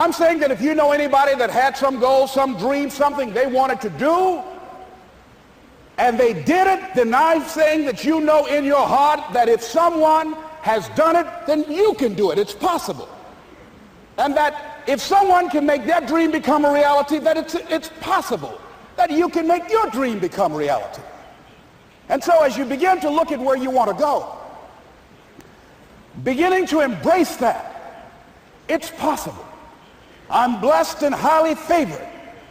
I'm saying that if you know anybody that had some goal, some dream, something they wanted to do, and they did it, then I'm saying that you know in your heart that if someone has done it, then you can do it. It's possible. And that if someone can make their dream become a reality, that it's possible that you can make your dream become reality. And so as you begin to look at where you want to go, beginning to embrace that, it's possible. I'm blessed and highly favored.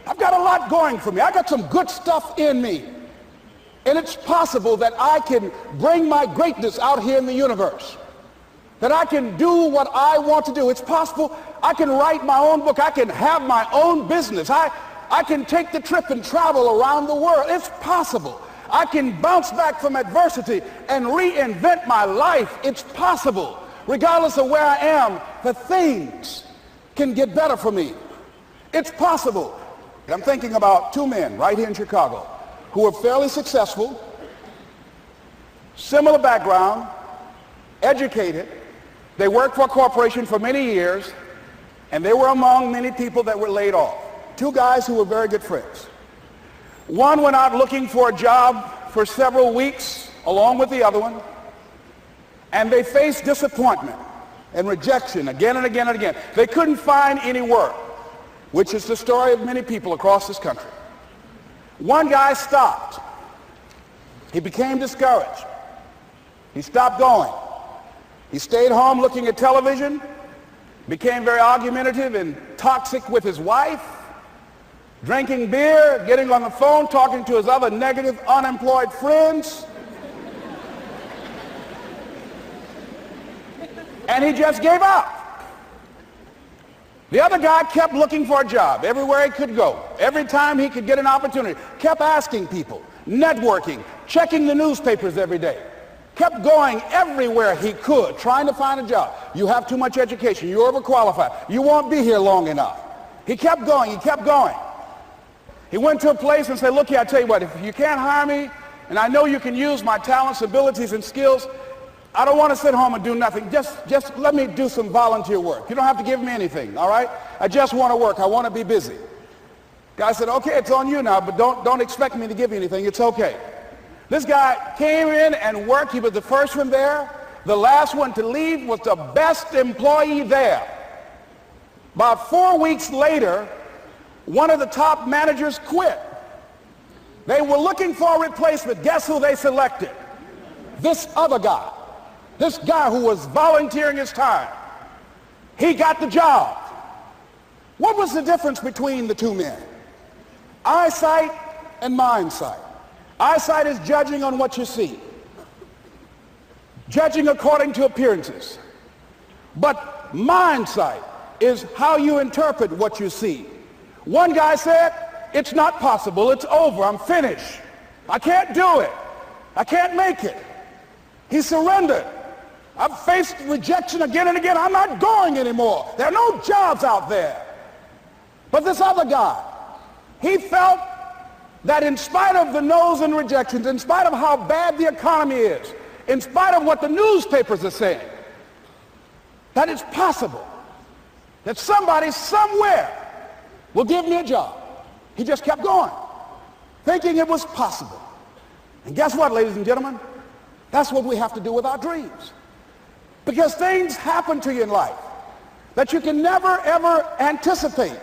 I've got a lot going for me. I got some good stuff in me. And it's possible that I can bring my greatness out here in the universe. That I can do what I want to do. It's possible I can write my own book. I can have my own business. I can take the trip and travel around the world. It's possible. I can bounce back from adversity and reinvent my life. It's possible. Regardless of where I am, the things can get better for me. It's possible. I'm thinking about two men right here in Chicago who are fairly successful, similar background, educated. They worked for a corporation for many years, and they were among many people that were laid off. Two guys who were very good friends. One went out looking for a job for several weeks along with the other one, and they faced disappointment and rejection again and again and again. They couldn't find any work, which is the story of many people across this country. One guy stopped. He became discouraged. He stopped going. He stayed home looking at television, became very argumentative and toxic with his wife, drinking beer, getting on the phone, talking to his other negative, unemployed friends. And he just gave up. The other guy kept looking for a job everywhere he could go. Every time he could get an opportunity, kept asking people, networking, checking the newspapers every day. Kept going everywhere he could, trying to find a job. You have too much education. You're overqualified. You won't be here long enough. He kept going. He kept going. He went to a place and said, look here, I tell you what, if you can't hire me, and I know you can use my talents, abilities, and skills, I don't want to sit home and do nothing. Just let me do some volunteer work. You don't have to give me anything, all right? I just want to work. I want to be busy. Guy said, okay, it's on you now, but don't expect me to give you anything. It's okay. This guy came in and worked. He was the first one there. The last one to leave was the best employee there. About 4 weeks later, one of the top managers quit. They were looking for a replacement. Guess who they selected? This other guy. This guy who was volunteering his time. He got the job. What was the difference between the two men? Eyesight and mindsight. Eyesight is judging on what you see, judging according to appearances. But mindsight is how you interpret what you see. One guy said, it's not possible, it's over, I'm finished. I can't do it. I can't make it. He surrendered. I've faced rejection again and again. I'm not going anymore. There are no jobs out there. But this other guy, he felt that in spite of the no's and rejections, in spite of how bad the economy is, in spite of what the newspapers are saying, that it's possible that somebody somewhere will give me a job. He just kept going, thinking it was possible. And guess what, ladies and gentlemen? That's what we have to do with our dreams. Because things happen to you in life that you can never, ever anticipate.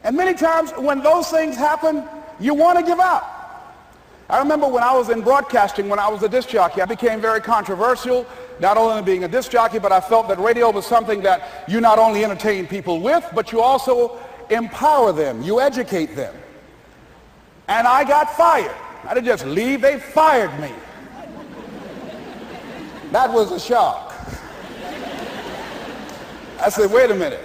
And many times when those things happen, you want to give up. I remember when I was in broadcasting, when I was a disc jockey, I became very controversial, not only being a disc jockey, but I felt that radio was something that you not only entertain people with, but you also empower them, you educate them. And I got fired. I didn't just leave, they fired me. That was a shock. I said, wait a minute.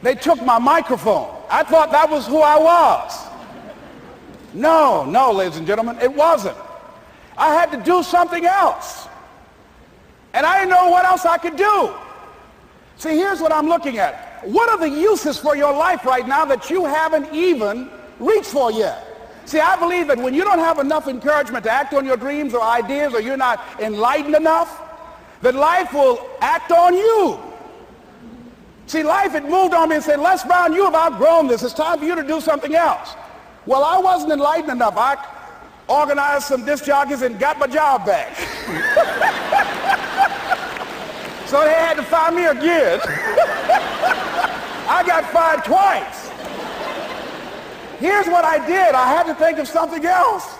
They took my microphone. I thought that was who I was. No, ladies and gentlemen, it wasn't. I had to do something else. And I didn't know what else I could do. See, here's what I'm looking at. What are the uses for your life right now that you haven't even reached for yet? See, I believe that when you don't have enough encouragement to act on your dreams or ideas, or you're not enlightened enough, that life will act on you. See, life had moved on me and said, Les Brown, you have outgrown this. It's time for you to do something else. Well, I wasn't enlightened enough. I organized some disc jockeys and got my job back. So they had to fire me again. I got fired twice. Here's what I did. I had to think of something else.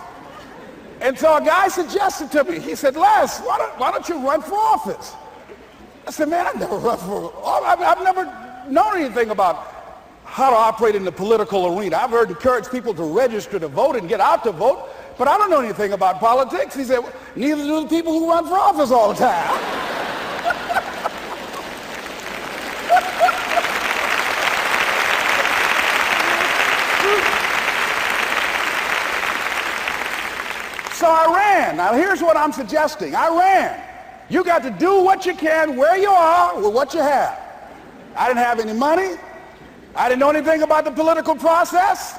And so a guy suggested to me, he said, Les, why don't you run for office? I said, man, I've never run for office. I've never known anything about how to operate in the political arena. I've heard encourage people to register to vote and get out to vote, but I don't know anything about politics. He said, well, neither do the people who run for office all the time. So I ran. Now here's what I'm suggesting. I ran. You got to do what you can where you are with what you have. I didn't have any money. I didn't know anything about the political process.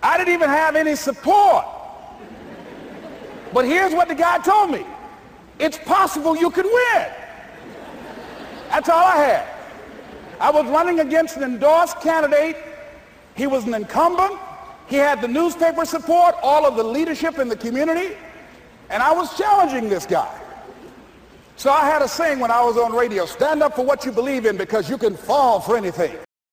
I didn't even have any support. But here's what the guy told me. It's possible you could win. That's all I had. I was running against an endorsed candidate. He was an incumbent. He had the newspaper support, all of the leadership in the community, and I was challenging this guy. So I had a saying when I was on radio, stand up for what you believe in because you can fall for anything.